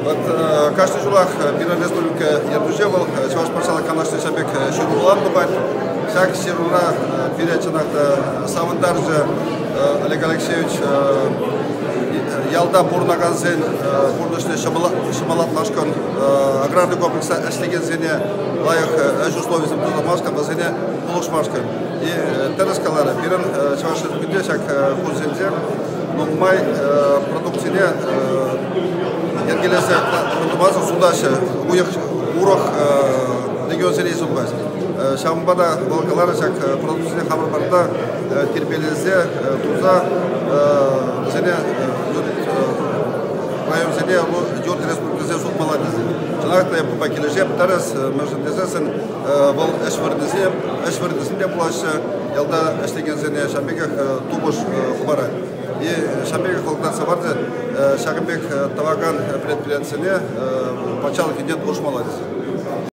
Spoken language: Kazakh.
Вот каждый жулах Биран Республика Ярдужевал, Чуваш Парсала Канашный Шабек Шурулан Дубай, всяк Сируна Бирячанахта Савандаржа Олег Алексеевич Ялда Бурнаганзен, Бурнашный Шамалат Машкан, аграрный комплекс Эшлеген Зене, Лайх Эжусловий Замтузамашкан, Вазене Булушмашкан. И Тераскалара, Биран Чуваш Республика, всяк Курзензе, но май продукцине Ергелесе Мантумаза Судаши, Урах регион Зелей Судбайс. Шамбада Волгалара, всяк продукцине Хамарбарда, Терпелезе, Туза, Зене, район Зене, Йорд Республика Суд Маладизе. Жанахта по Пакилеже, Тарас, Междезесен, Вол Эшвардезем, Плаща, Ялда Эшлеген Зене, Шамбеках, Тубуш Хубара. И Шамбек Холдасаварде, Шагамбек Таваган предприятие, почалки нет уж молодец.